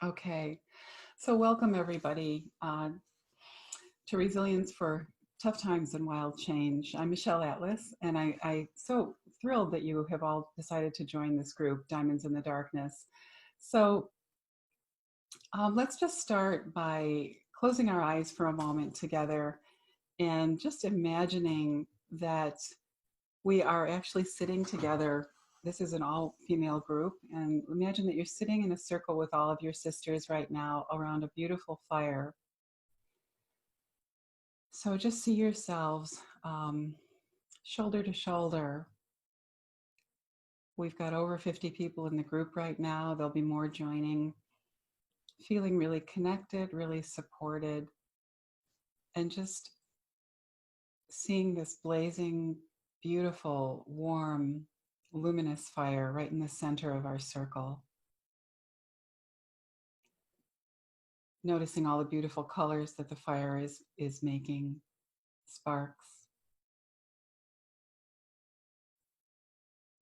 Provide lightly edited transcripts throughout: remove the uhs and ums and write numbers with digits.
Okay, so welcome everybody to Resilience for Tough Times and Wild Change. I'm Michelle Atlas, and I so thrilled that you have all decided to join this group, Diamonds in the Darkness. So let's just start by closing our eyes for a moment together and just imagining that we are actually sitting together. This is an all-female group, and imagine that you're sitting in a circle with all of your sisters right now around a beautiful fire. So just see yourselves shoulder to shoulder. We've got over 50 people in the group right now. There'll be more joining. Feeling really connected, really supported, and just seeing this blazing, beautiful, warm, luminous fire right in the center of our circle. Noticing all the beautiful colors that the fire is making, sparks.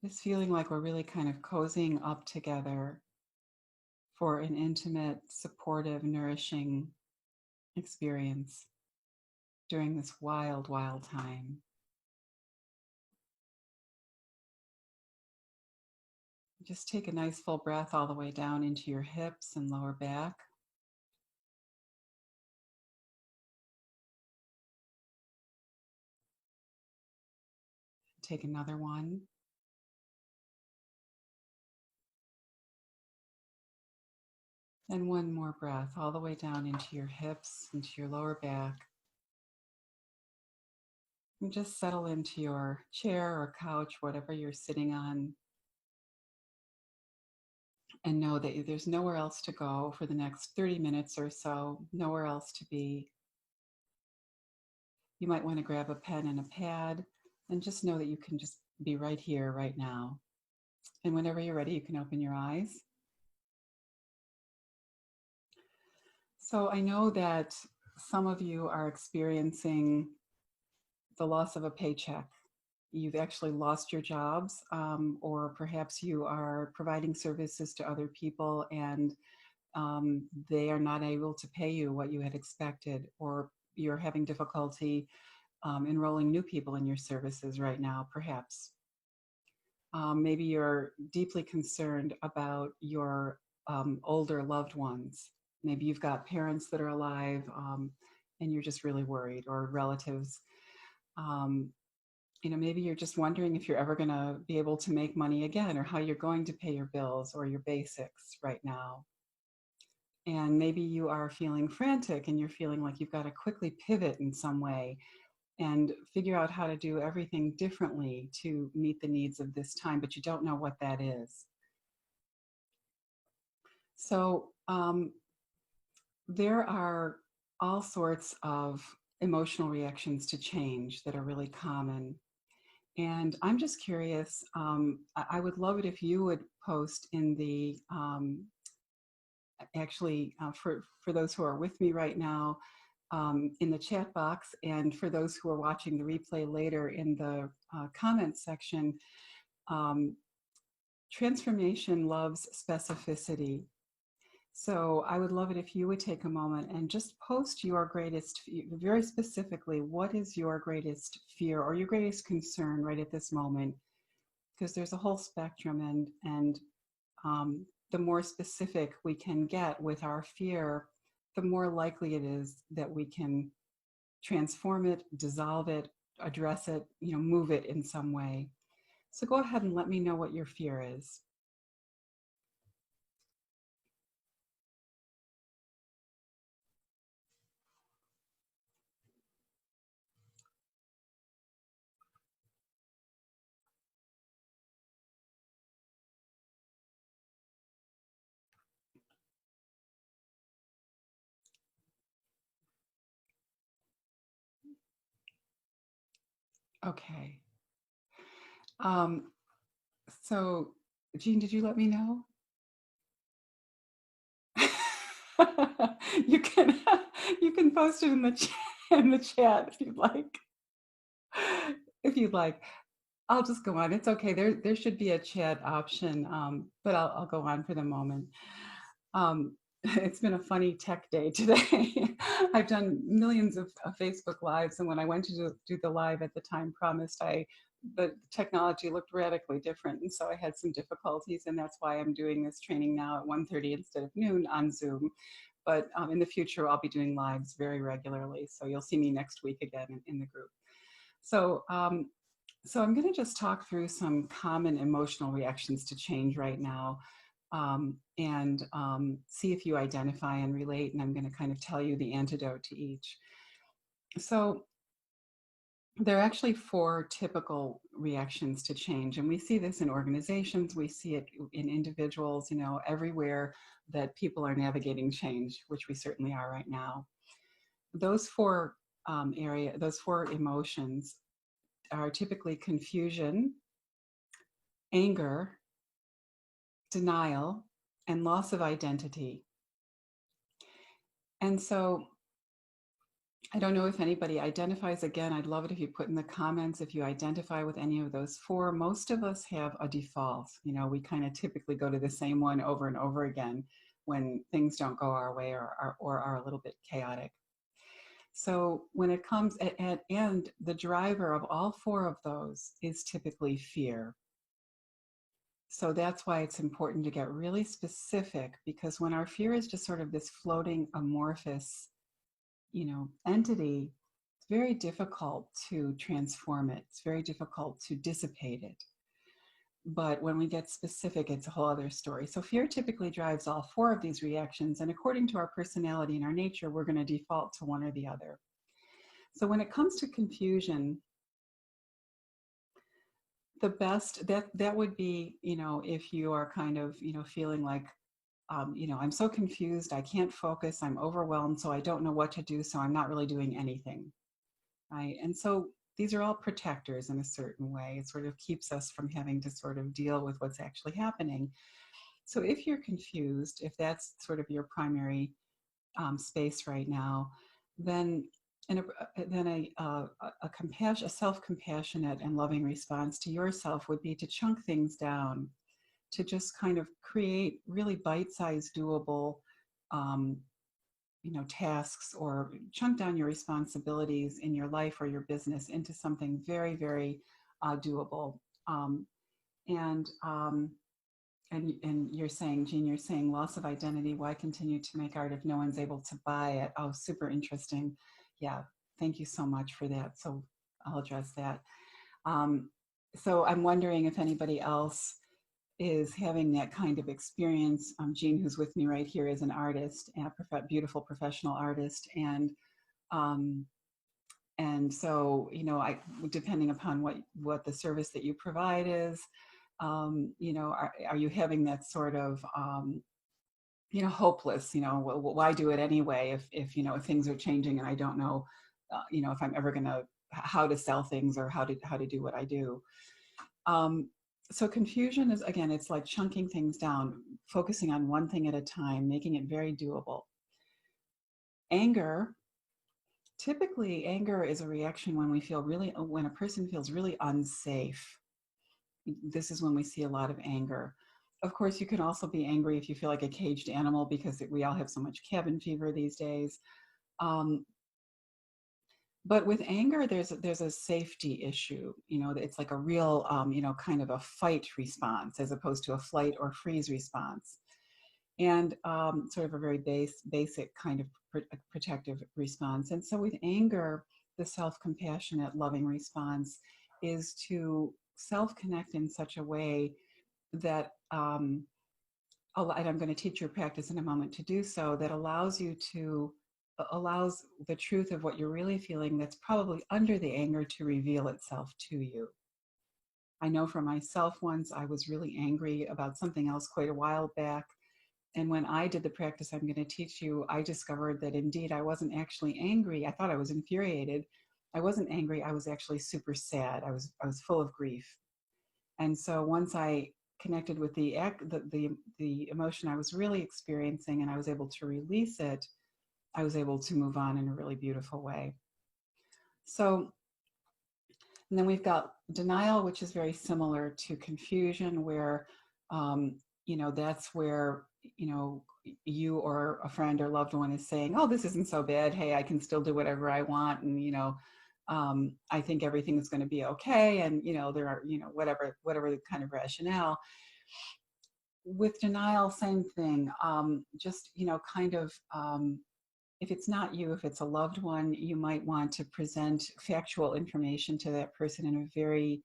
Just feeling like we're really kind of cozying up together for an intimate, supportive, nourishing experience during this wild, wild time. Just take a nice full breath all the way down into your hips and lower back. Take another one. And one more breath all the way down into your hips, into your lower back. And just settle into your chair or couch, whatever you're sitting on. And know that there's nowhere else to go for the next 30 minutes or so, nowhere else to be. You might want to grab a pen and a pad and just know that you can just be right here, right now. And whenever you're ready, you can open your eyes. So I know that some of you are experiencing the loss of a paycheck. You've actually lost your jobs, or perhaps you are providing services to other people and they are not able to pay you what you had expected, or you're having difficulty enrolling new people in your services right now, perhaps. Maybe you're deeply concerned about your older loved ones. Maybe you've got parents that are alive and you're just really worried, or relatives. Um, maybe you're just wondering if you're ever going to be able to make money again, or how you're going to pay your bills or your basics right now. And maybe you are feeling frantic and you're feeling like you've got to quickly pivot in some way and figure out how to do everything differently to meet the needs of this time, but you don't know what that is. So there are all sorts of emotional reactions to change that are really common. And I'm just curious, I would love it if you would post in the, for those who are with me right now, in the chat box, and for those who are watching the replay later in the comments section, transformation loves specificity. So I would love it if you would take a moment and just post your greatest, very specifically, what is your greatest fear or your greatest concern right at this moment? Because there's a whole spectrum, and the more specific we can get with our fear, the more likely it is that we can transform it, dissolve it, address it, move it in some way. So go ahead and let me know what your fear is. Okay. So, Jean, did you let me know? you can you can post it in the chat if you'd like. If you'd like, I'll just go on. It's okay. There should be a chat option, but I'll go on for the moment. It's been a funny tech day today. I've done millions of Facebook lives, and when I went to do the live at the time promised, the technology looked radically different, and so I had some difficulties, and that's why I'm doing this training now at 1:30 instead of noon on Zoom. But in the future, I'll be doing lives very regularly, so you'll see me next week again in the group. So, so I'm going to just talk through some common emotional reactions to change right now, and see if you identify and relate. And I'm going to kind of tell you the antidote to each. So there are actually 4 typical reactions to change. And we see this in organizations, we see it in individuals, everywhere that people are navigating change, which we certainly are right now. Those 4 those 4 emotions are typically confusion, anger, denial, and loss of identity. And so I don't know if anybody identifies. Again, I'd love it if you put in the comments if you identify with any of those 4. Most of us have a default. We kind of typically go to the same one over and over again when things don't go our way or are a little bit chaotic. So when it comes and the driver of all 4 of those is typically fear. So that's why it's important to get really specific, because when our fear is just sort of this floating amorphous, entity, it's very difficult to transform it. It's very difficult to dissipate it. But when we get specific, it's a whole other story. So fear typically drives all 4 of these reactions. And according to our personality and our nature, we're going to default to one or the other. So when it comes to confusion, the best that would be, if you are kind of, feeling like, I'm so confused, I can't focus, I'm overwhelmed, so I don't know what to do, so I'm not really doing anything, right? And so these are all protectors in a certain way. It sort of keeps us from having to sort of deal with what's actually happening. So if you're confused, if that's sort of your primary space right now, then a self-compassionate and loving response to yourself would be to chunk things down, to just kind of create really bite-sized, doable, tasks, or chunk down your responsibilities in your life or your business into something very, very doable. And you're saying, Jean, you're saying loss of identity. Why continue to make art if no one's able to buy it? Oh, super interesting. Yeah, thank you so much for that. So I'll address that. So I'm wondering if anybody else is having that kind of experience. Jean, who's with me right here, is an artist, and a beautiful professional artist. And so, depending upon what the service that you provide is, are you having that sort of, hopeless, why do it anyway if things are changing and I don't know, if I'm ever how to sell things or how to do what I do. So confusion is, again, it's like chunking things down, focusing on one thing at a time, making it very doable. Anger, typically anger is a reaction when a person feels really unsafe. This is when we see a lot of anger. Of course, you can also be angry if you feel like a caged animal, because we all have so much cabin fever these days. But with anger, there's a safety issue. It's like a real, kind of a fight response as opposed to a flight or freeze response, and sort of a very basic kind of protective response. And so with anger, the self-compassionate, loving response is to self-connect in such a way that, and I'm going to teach you a practice in a moment to do so, that allows the truth of what you're really feeling that's probably under the anger to reveal itself to you. I know for myself, once I was really angry about something else quite a while back. And when I did the practice I'm going to teach you, I discovered that indeed I wasn't actually angry. I thought I was infuriated. I wasn't angry. I was actually super sad. I was full of grief. And so once I connected with the emotion I was really experiencing, and I was able to release it, I was able to move on in a really beautiful way. So, and then we've got denial, which is very similar to confusion, where, that's where, you or a friend or loved one is saying, oh, this isn't so bad. Hey, I can still do whatever I want. And, I think everything is going to be okay. And, there are, whatever the kind of rationale. With denial, same thing. Just, kind of, if it's not you, if it's a loved one, you might want to present factual information to that person in a very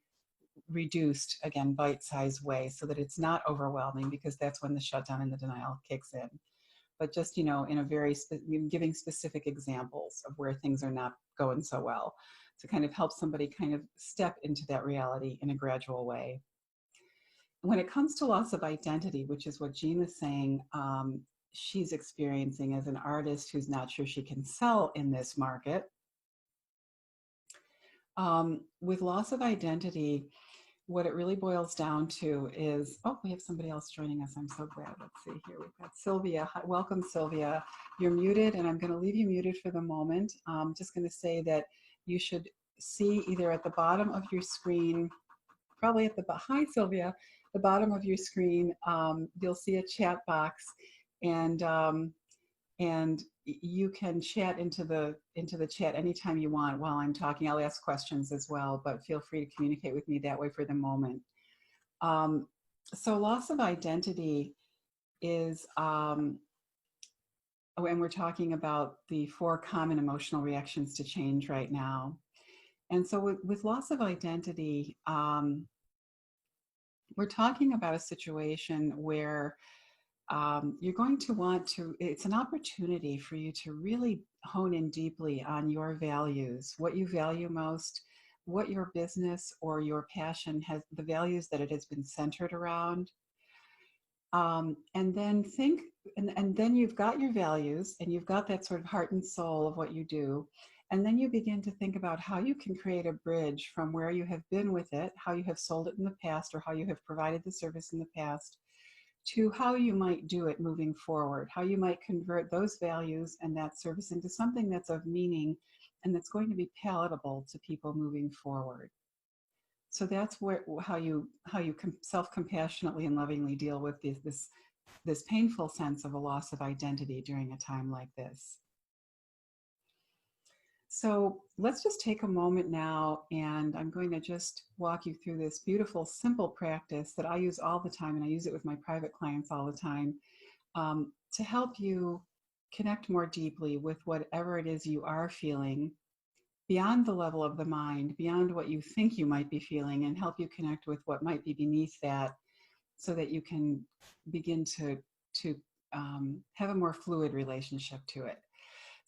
reduced, again, bite-sized way so that it's not overwhelming, because that's when the shutdown and the denial kicks in. But just, in a very, giving specific examples of where things are not going so well to kind of help somebody kind of step into that reality in a gradual way. When it comes to loss of identity, which is what Jean was saying, she's experiencing as an artist who's not sure she can sell in this market. With loss of identity, what it really boils down to is, oh, we have somebody else joining us. I'm so glad. Let's see here. We've got Sylvia. Hi, welcome, Sylvia. You're muted, and I'm going to leave you muted for the moment. I'm just going to say that you should see either at the bottom of your screen, probably at the, hi, Sylvia, the bottom of your screen, you'll see a chat box, and you can chat into the chat anytime you want while I'm talking. I'll ask questions as well, but feel free to communicate with me that way for the moment. So loss of identity is, and we're talking about the 4 common emotional reactions to change right now. And so with loss of identity, we're talking about a situation where you're going to want to, it's an opportunity for you to really hone in deeply on your values, what you value most, what your business or your passion has, the values that it has been centered around. And then think, and then you've got your values and you've got that sort of heart and soul of what you do. And then you begin to think about how you can create a bridge from where you have been with it, how you have sold it in the past, or how you have provided the service in the past, to how you might do it moving forward, how you might convert those values and that service into something that's of meaning and that's going to be palatable to people moving forward. So that's how you self-compassionately and lovingly deal with this painful sense of a loss of identity during a time like this. So let's just take a moment now, and I'm going to just walk you through this beautiful, simple practice that I use all the time, and I use it with my private clients all the time, to help you connect more deeply with whatever it is you are feeling beyond the level of the mind, beyond what you think you might be feeling, and help you connect with what might be beneath that so that you can begin to have a more fluid relationship to it.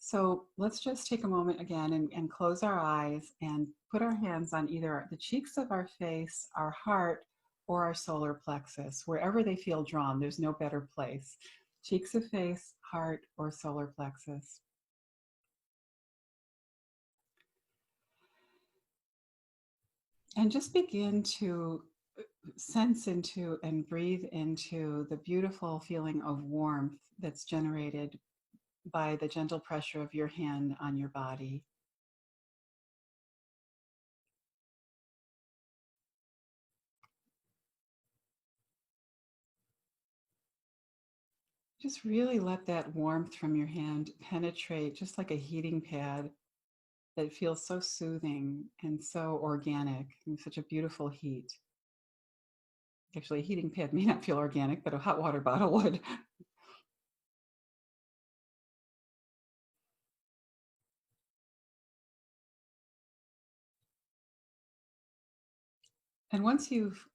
So let's just take a moment again and close our eyes and put our hands on either the cheeks of our face, our heart, or our solar plexus, wherever they feel drawn. There's no better place. Cheeks of face, heart, or solar plexus. And just begin to sense into and breathe into the beautiful feeling of warmth that's generated by the gentle pressure of your hand on your body. Just really let that warmth from your hand penetrate, just like a heating pad, that feels so soothing and so organic, and such a beautiful heat. Actually, a heating pad may not feel organic, but a hot water bottle would. And once you've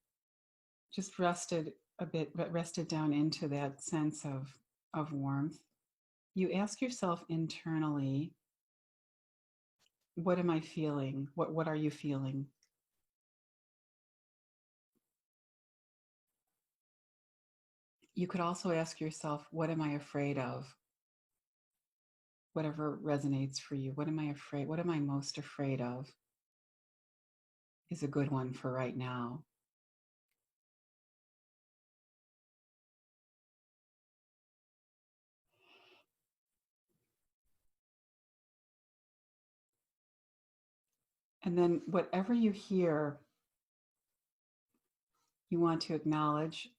just rested a bit, rested down into that sense of warmth, you ask yourself internally, what am I feeling? What are you feeling? You could also ask yourself, what am I afraid of? Whatever resonates for you. What am I afraid? What am I most afraid of is a good one for right now. And then whatever you hear, you want to acknowledge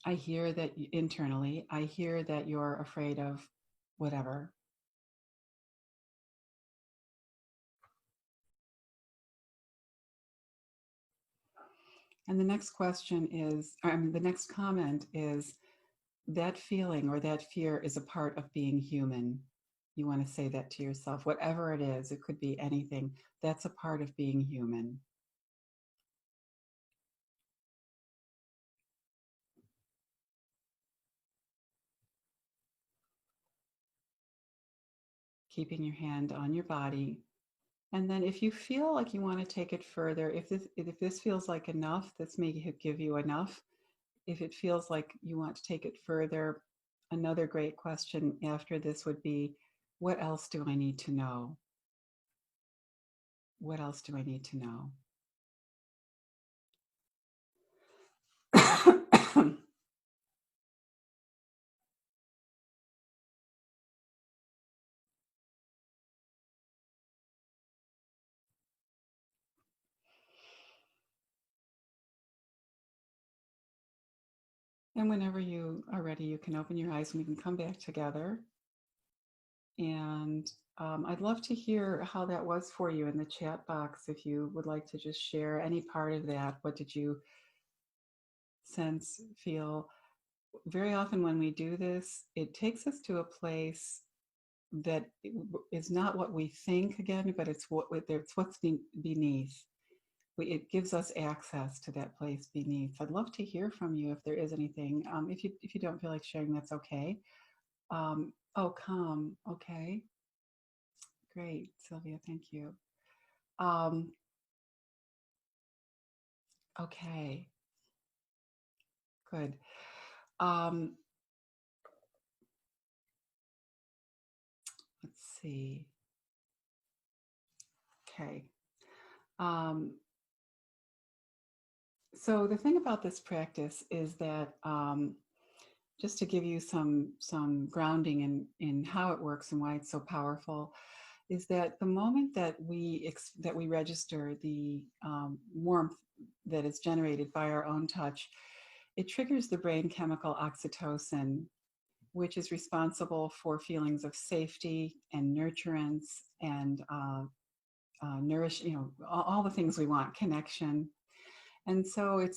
I hear that internally, I hear that you're afraid of whatever. And the next question is, the next comment is, that feeling or that fear is a part of being human. You want to say that to yourself, whatever it is, it could be anything. That's a part of being human. Keeping your hand on your body. And then if you feel like you want to take it further, if this feels like enough, this may give you enough. If it feels like you want to take it further, another great question after this would be, what else do I need to know? What else do I need to know? And whenever you are ready, you can open your eyes and we can come back together. And I'd love to hear how that was for you in the chat box. If you would like to just share any part of that, what did you sense, feel? Very often when we do this, it takes us to a place that is not what we think again, but it's what's beneath. It gives us access to that place beneath. I'd love to hear from you if there is anything. If you don't feel like sharing, that's okay. Oh, calm. Okay, great, Sylvia. Thank you. Um, okay, good. Um, let's see. Okay. Um, so the thing about this practice is that just to give you some grounding in how it works and why it's so powerful, is that the moment that we register the warmth that is generated by our own touch, it triggers the brain chemical oxytocin, which is responsible for feelings of safety and nurturance and nourish, all the things we want, connection. And so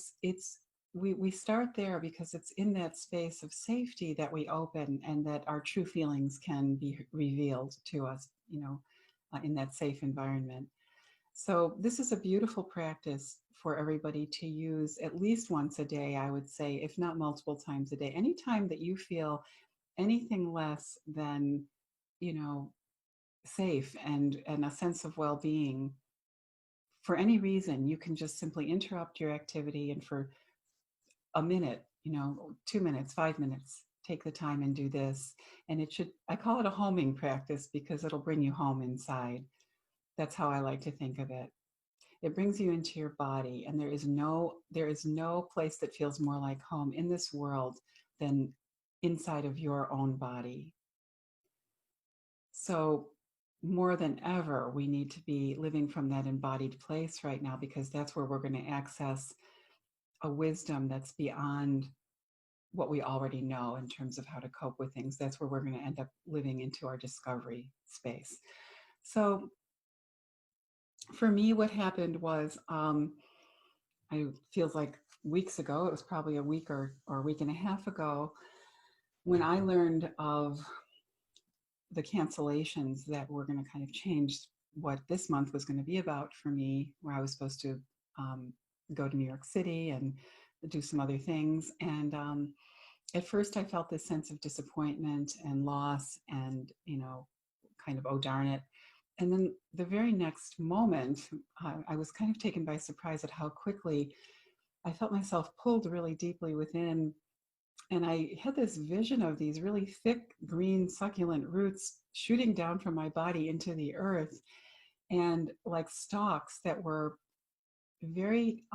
we start there because it's in that space of safety that we open and that our true feelings can be revealed to us, in that safe environment. So this is a beautiful practice for everybody to use at least once a day, I would say, if not multiple times a day. Anytime that you feel anything less than, you know, safe and a sense of well-being, for any reason, you can just simply interrupt your activity and for a minute, 2 minutes, 5 minutes, take the time and do this. And I call it a homing practice because it'll bring you home inside. That's how I like to think of it. It brings you into your body, and there is no place that feels more like home in this world than inside of your own body. So more than ever, we need to be living from that embodied place right now, because that's where we're going to access a wisdom that's beyond what we already know in terms of how to cope with things. That's where we're going to end up living into our discovery space. So for me, what happened was, I feels like weeks ago, it was probably a week or a week and a half ago, when I learned of the cancellations that were going to kind of change what this month was going to be about for me, where I was supposed to go to New York City and do some other things. And at first I felt this sense of disappointment and loss and, kind of, oh, darn it. And then the very next moment, I was kind of taken by surprise at how quickly I felt myself pulled really deeply within. And I had this vision of these really thick, green, succulent roots shooting down from my body into the earth, and like stalks that were very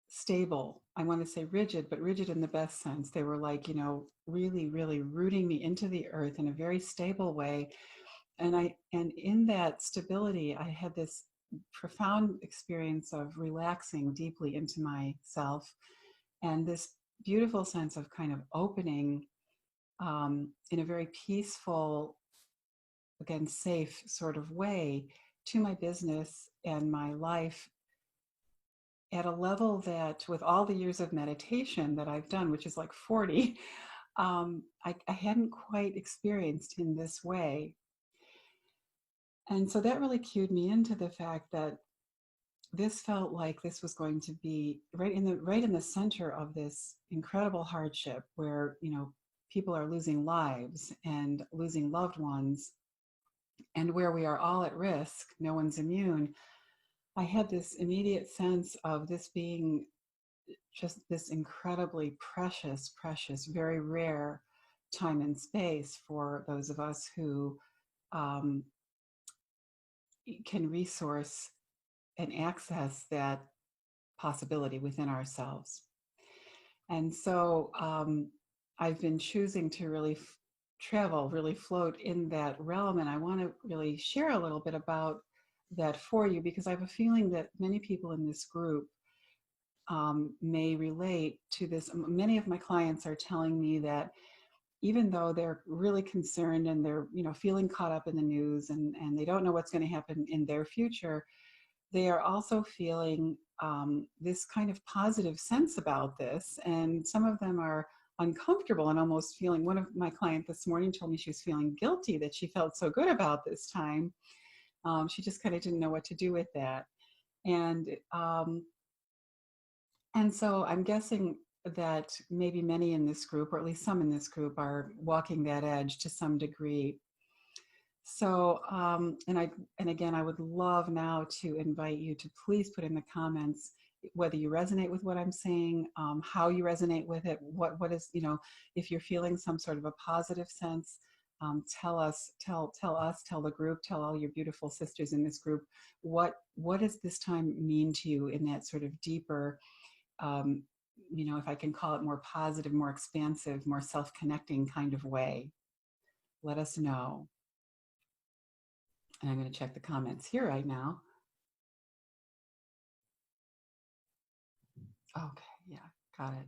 stable. I want to say rigid, but rigid in the best sense. They were like, really, really rooting me into the earth in a very stable way. And in that stability, I had this profound experience of relaxing deeply into myself and this beautiful sense of kind of opening in a very peaceful, again, safe sort of way to my business and my life at a level that, with all the years of meditation that I've done, which is like 40, I hadn't quite experienced in this way. And so that really cued me into the fact that this felt like this was going to be right in the center of this incredible hardship where, people are losing lives and losing loved ones, and where we are all at risk, no one's immune. I had this immediate sense of this being just this incredibly precious, precious, very rare time and space for those of us who um, can resource and access that possibility within ourselves. And so I've been choosing to really travel, really float in that realm. And I want to really share a little bit about that for you, because I have a feeling that many people in this group may relate to this. Many of my clients are telling me that even though they're really concerned and they're, feeling caught up in the news, and they don't know what's going to happen in their future, they are also feeling this kind of positive sense about this. And some of them are uncomfortable and almost feeling, one of my clients this morning told me she was feeling guilty that she felt so good about this time. She just kind of didn't know what to do with that. And so I'm guessing that maybe many in this group, or at least some in this group, are walking that edge to some degree. So, and again, I would love now to invite you to please put in the comments whether you resonate with what I'm saying, how you resonate with it, what is, if you're feeling some sort of a positive sense, tell us, tell the group, tell all your beautiful sisters in this group, what does this time mean to you in that sort of deeper, if I can call it more positive, more expansive, more self-connecting kind of way. Let us know. And I'm going to check the comments here right now. Okay, yeah, got it.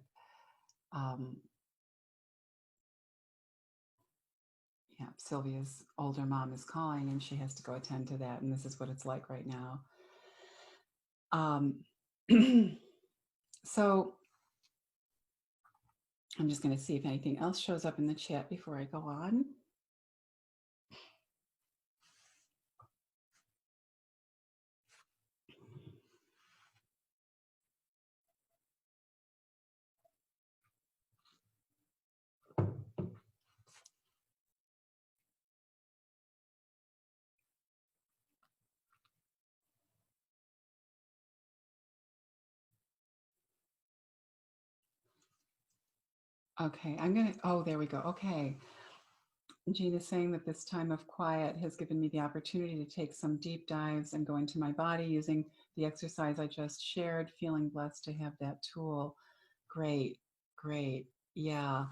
Yeah, Sylvia's older mom is calling and she has to go attend to that. And this is what it's like right now. So I'm just going to see if anything else shows up in the chat before I go on. Okay, there we go. Okay. Jean is saying that this time of quiet has given me the opportunity to take some deep dives and go into my body using the exercise I just shared, feeling blessed to have that tool. Great, great. Yeah.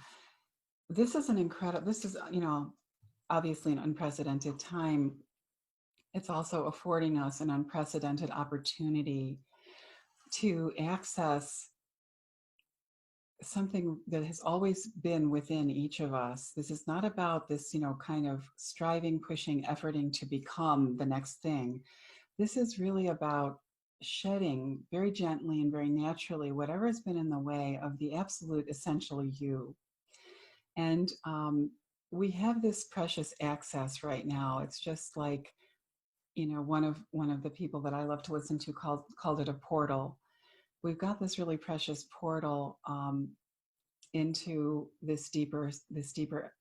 This is obviously an unprecedented time. It's also affording us an unprecedented opportunity to access something that has always been within each of us. This is not about this, kind of striving, pushing, efforting to become the next thing. This is really about shedding very gently and very naturally whatever has been in the way of the absolute essential you. And we have this precious access right now. It's just like, one of the people that I love to listen to called it a portal. We've got this really precious portal into this deeper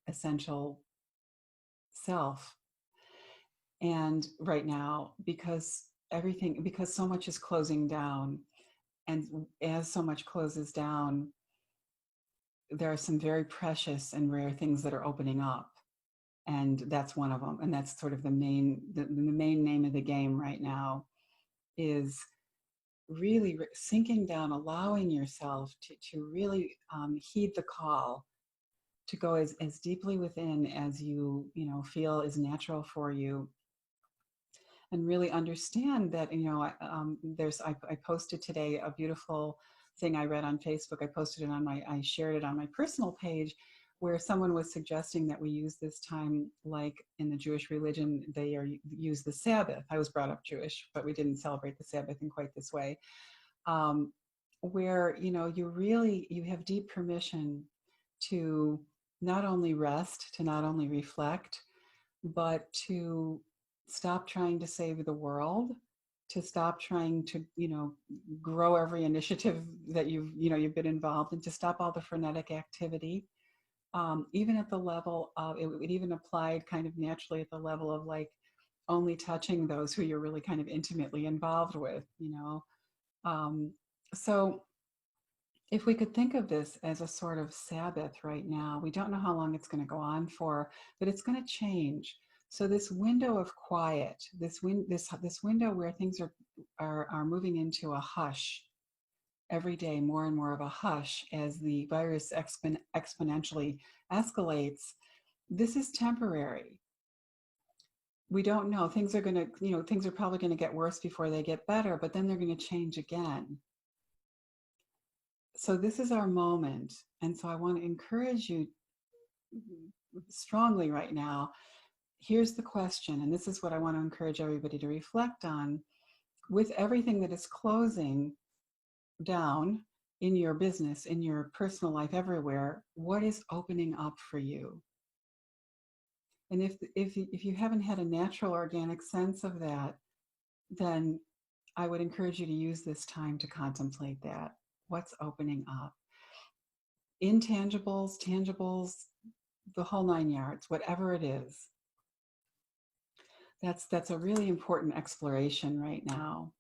essential self. And right now, because so much is closing down, and as so much closes down, there are some very precious and rare things that are opening up. And that's one of them. And that's sort of the main name of the game right now, is really sinking down, allowing yourself to really heed the call to go as deeply within as you feel is natural for you, and really understand that I posted today a beautiful thing I read on Facebook. I posted it on I shared it on my personal page, where someone was suggesting that we use this time like in the Jewish religion, use the Sabbath. I was brought up Jewish, but we didn't celebrate the Sabbath in quite this way. Where, you have deep permission to not only rest, to not only reflect, but to stop trying to save the world, to stop trying to, grow every initiative that you've been involved in, to stop all the frenetic activity. Even at the level of, it even applied kind of naturally at the level of like only touching those who you're really kind of intimately involved with, So if we could think of this as a sort of Sabbath right now, we don't know how long it's going to go on for, but it's going to change. So this window of quiet, this window where things are moving into a hush every day, more and more of a hush as the virus exponentially escalates. This is temporary. We don't know. Things are probably going to get worse before they get better, but then they're going to change again. So this is our moment. And so I want to encourage you strongly right now. Here's the question, and this is what I want to encourage everybody to reflect on. With everything that is closing down in your business, in your personal life, everywhere, what is opening up for you? And if you haven't had a natural, organic sense of that, then I would encourage you to use this time to contemplate that. What's opening up? Intangibles, tangibles, the whole 9 yards, whatever it is. That's a really important exploration right now.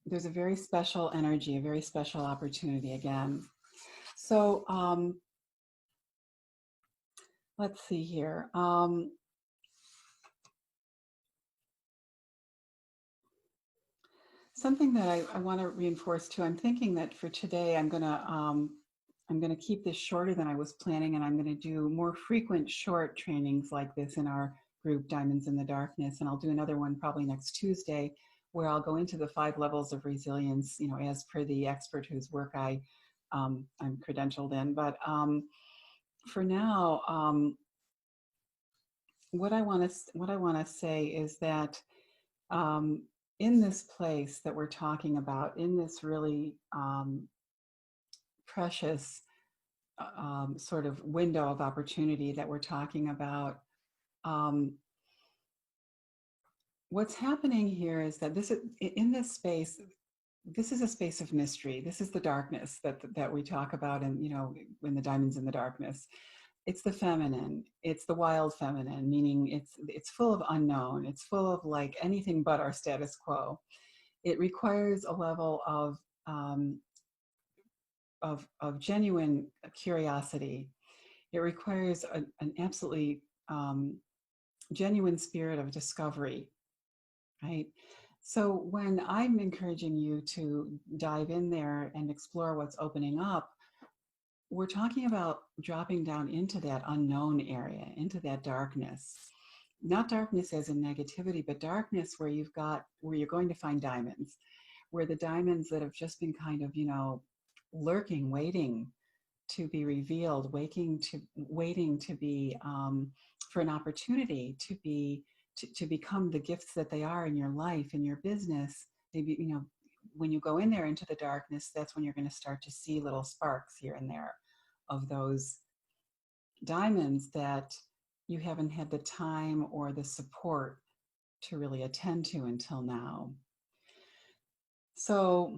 There's a very special energy, a very special opportunity again. So let's see here. Something that I want to reinforce too. I'm thinking that for today, I'm gonna keep this shorter than I was planning, and I'm gonna do more frequent short trainings like this in our group, Diamonds in the Darkness. And I'll do another one probably next Tuesday, where I'll go into the 5 levels of resilience, as per the expert whose work I'm credentialed in. But for now, what I want to say is that in this place that we're talking about, in this really precious sort of window of opportunity that we're talking about, what's happening here is that in this space, this is a space of mystery. This is the darkness that we talk about, and in the Diamonds in the Darkness. It's the feminine. It's the wild feminine, meaning it's full of unknown. It's full of like anything but our status quo. It requires a level of genuine curiosity. It requires an absolutely genuine spirit of discovery, right? So when I'm encouraging you to dive in there and explore what's opening up, we're talking about dropping down into that unknown area, into that darkness. Not darkness as in negativity, but darkness where you're going to find diamonds, where the diamonds that have just been kind of, lurking, waiting to be revealed, waiting to be for an opportunity to become the gifts that they are in your life, in your business. Maybe, when you go in there into the darkness, that's when you're going to start to see little sparks here and there of those diamonds that you haven't had the time or the support to really attend to until now. So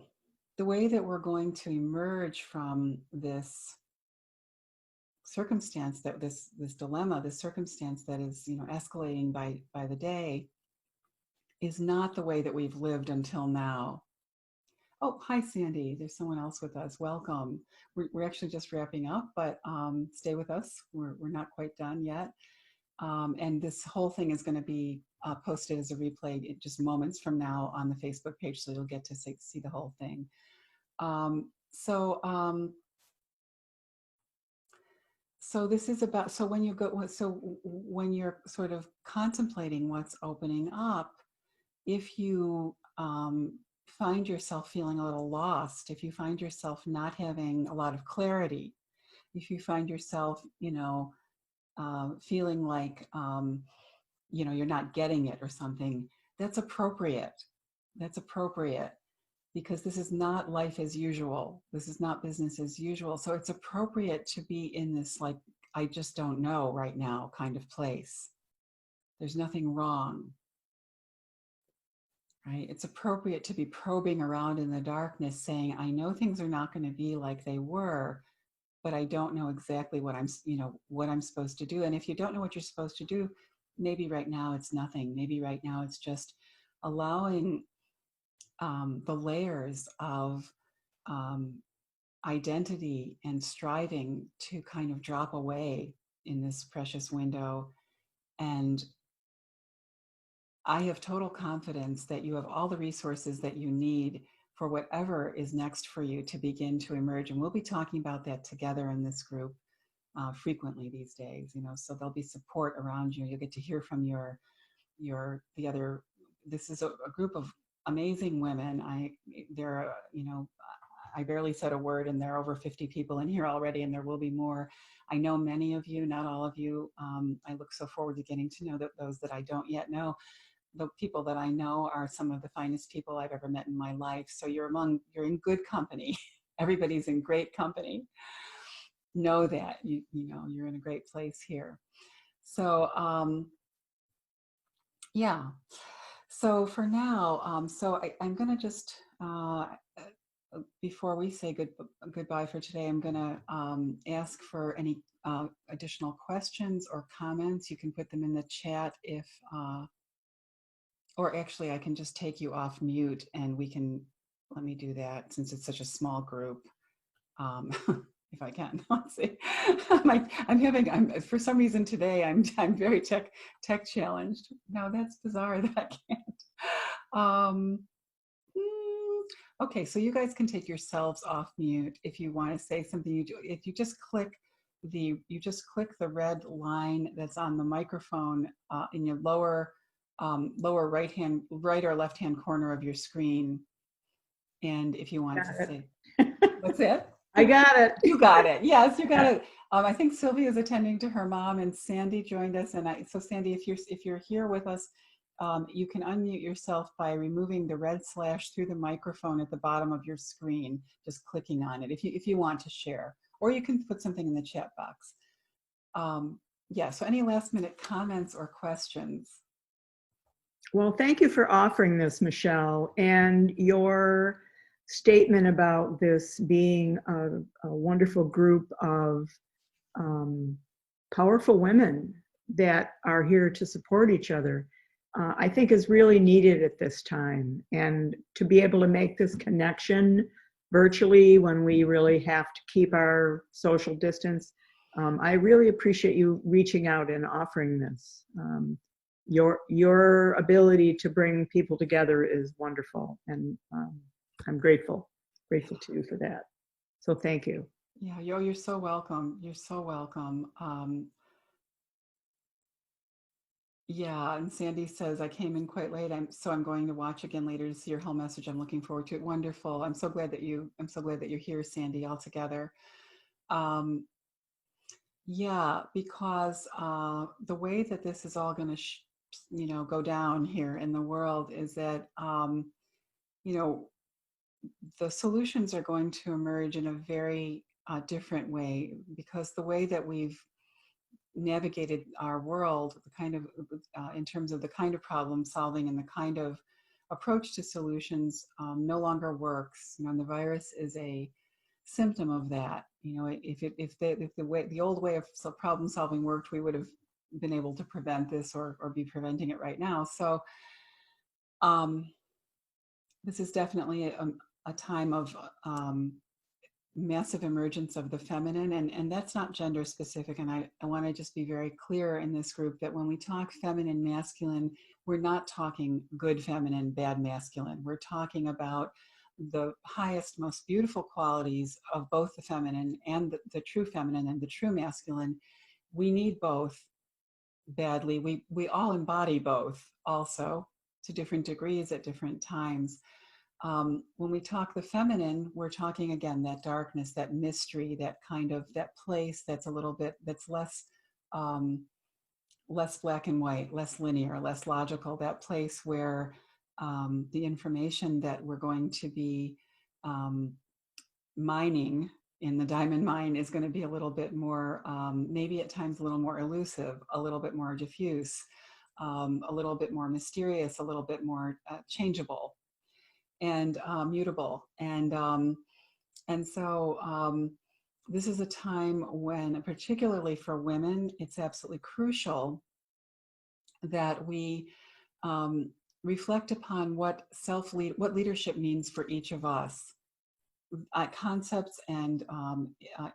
the way that we're going to emerge from this circumstance, that this dilemma, this circumstance that is escalating by the day, is not the way that we've lived until now. Oh, hi, Sandy. There's someone else with us. Welcome. We're actually just wrapping up, but stay with us. We're not quite done yet. And this whole thing is going to be posted as a replay just moments from now on the Facebook page, so you'll get to see the whole thing. So this is about, so when you're sort of contemplating what's opening up, if you find yourself feeling a little lost, if you find yourself not having a lot of clarity, if you find yourself, feeling like, you're not getting it or something, that's appropriate. That's appropriate, because this is not life as usual. This is not business as usual. So it's appropriate to be in this, like, I just don't know right now kind of place. There's nothing wrong, right? It's appropriate to be probing around in the darkness saying, I know things are not going to be like they were, but I don't know exactly what I'm supposed to do. And if you don't know what you're supposed to do, maybe right now it's nothing. Maybe right now it's just allowing the layers of identity and striving to kind of drop away in this precious window. And I have total confidence that you have all the resources that you need for whatever is next for you to begin to emerge. And we'll be talking about that together in this group frequently these days, so there'll be support around you. You'll get to hear from the other, this is a group of amazing women. I barely said a word, and there are over 50 people in here already, and there will be more. I know many of you, not all of you. I look so forward to getting to know those that I don't yet know. The people that I know are some of the finest people I've ever met in my life. So you're in good company. Everybody's in great company. Know that you're in a great place here. So yeah. So for now, I'm going to just before we say goodbye for today, I'm going to ask for any additional questions or comments. You can put them in the chat if, or actually I can just take you off mute and let me do that since it's such a small group. If I can, let's see. For some reason today, I'm very tech challenged. No, that's bizarre that I can't. Okay, so you guys can take yourselves off mute if you want to say something. If you just click the red line that's on the microphone in your lower right or left hand corner of your screen, and if you want to say, what's it? I got it. You got it. Yes, you got it. I think Sylvia is attending to her mom, and Sandy joined us. And so Sandy, if you're here with us, you can unmute yourself by removing the red slash through the microphone at the bottom of your screen, just clicking on it if you want to share, or you can put something in the chat box. Yeah, so any last minute comments or questions? Well, thank you for offering this, Michelle, and your statement about this being a wonderful group of powerful women that are here to support each other, I think is really needed at this time. And to be able to make this connection virtually when we really have to keep our social distance, I really appreciate you reaching out and offering this. Your ability to bring people together is wonderful, and I'm grateful to you for that. So thank you. Yeah, you're so welcome. You're so welcome. Yeah, and Sandy says, I came in quite late. I'm going to watch again later to see your whole message. I'm looking forward to it. Wonderful. I'm so glad that you're here, Sandy, all together. Yeah, because the way that this is all going to, go down here in the world is that, the solutions are going to emerge in a very different way, because the way that we've navigated our world, the kind of in terms of the kind of problem solving and the kind of approach to solutions, no longer works. And the virus is a symptom of that. If the old way of problem solving worked, we would have been able to prevent this or be preventing it right now. So this is definitely a time of massive emergence of the feminine, and that's not gender specific. And I want to just be very clear in this group that when we talk feminine, masculine, we're not talking good feminine, bad masculine. We're talking about the highest, most beautiful qualities of both the feminine and the true feminine and the true masculine. We need both badly. We all embody both also to different degrees at different times. When we talk the feminine, we're talking again that darkness, that mystery, that kind of that place that's a little bit that's um, less black and white, less linear, less logical. That place where the information that we're going to be um, mining in the diamond mine is going to be a little bit more, maybe at times a little more elusive, a little bit more diffuse, a little bit more mysterious, a little bit more changeable and mutable. And so this is a time when, particularly for women, it's absolutely crucial that we reflect upon what what leadership means for each of us. Concepts and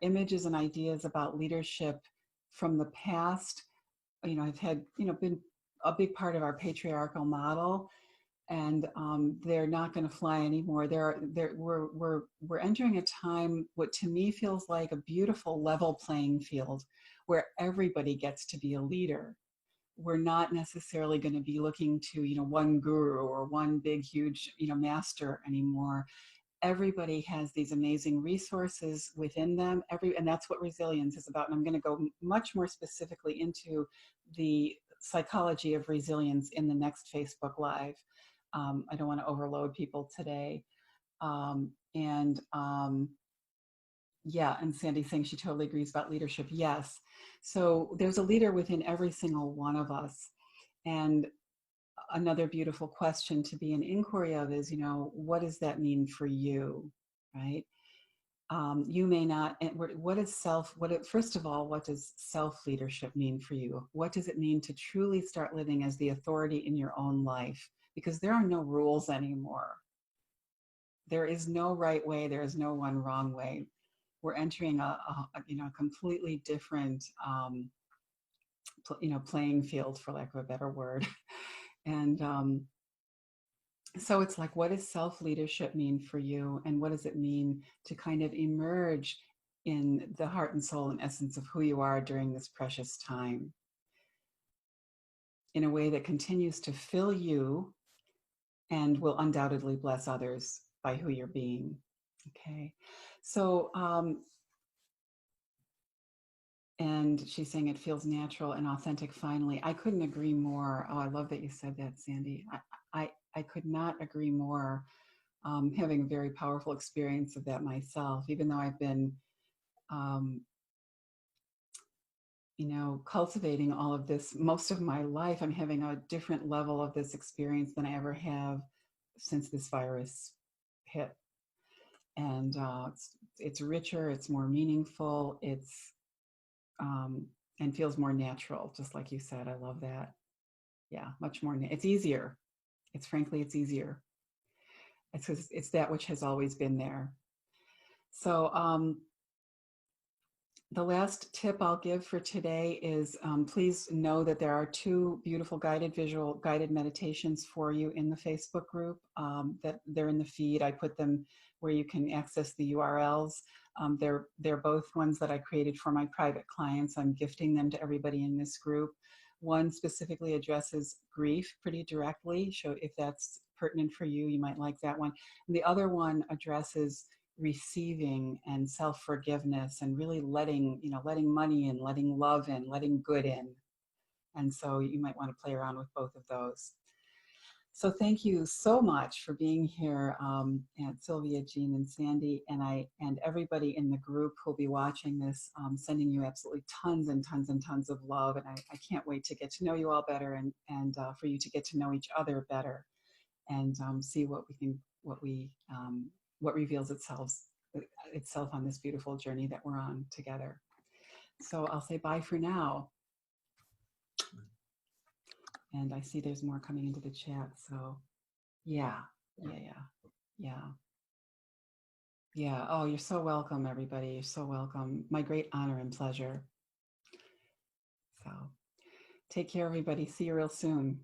images and ideas about leadership from the past, have had, been a big part of our patriarchal model, and they're not going to fly anymore. We're entering a time, what to me feels like a beautiful level playing field, where everybody gets to be a leader. We're not necessarily going to be looking to, one guru or one big, huge, master anymore. Everybody has these amazing resources within them. And that's what resilience is about. And I'm going to go much more specifically into the psychology of resilience in the next Facebook Live. I don't want to overload people today. Yeah, and Sandy saying she totally agrees about leadership. Yes. So there's a leader within every single one of us. And another beautiful question to be an inquiry of is, what does that mean for you, right? You may not, first of all, what does self-leadership mean for you? What does it mean to truly start living as the authority in your own life? Because there are no rules anymore. There is no right way. There is no one wrong way. We're entering a completely different, playing field, for lack of a better word. And so it's like, what does self-leadership mean for you? And what does it mean to kind of emerge in the heart and soul and essence of who you are during this precious time in a way that continues to fill you and will undoubtedly bless others by who you're being. Okay. So, and she's saying it feels natural and authentic finally. I couldn't agree more. Oh, I love that you said that, Sandy. I could not agree more. Having a very powerful experience of that myself, even though I've been, cultivating all of this most of my life. I'm having a different level of this experience than I ever have since this virus hit. And it's richer, it's more meaningful, and feels more natural, just like you said. I love that. Yeah, much more. It's easier. It's easier. It's that which has always been there. So the last tip I'll give for today is please know that there are 2 beautiful guided meditations for you in the Facebook group. That they're in the feed. I put them where you can access the URLs. They're both ones that I created for my private clients. I'm gifting them to everybody in this group. One specifically addresses grief pretty directly. So if that's pertinent for you, you might like that one. And the other one addresses receiving and self-forgiveness and really letting money in, letting love in, letting good in. And so you might want to play around with both of those. So thank you so much for being here, and Sylvia, Jean, and Sandy, and everybody in the group who'll be watching this, sending you absolutely tons and tons and tons of love. And I can't wait to get to know you all better, and for you to get to know each other better, and see what reveals itself on this beautiful journey that we're on together. So I'll say bye for now. And I see there's more coming into the chat. So yeah. Oh, you're so welcome, everybody. You're so welcome. My great honor and pleasure. So take care, everybody. See you real soon.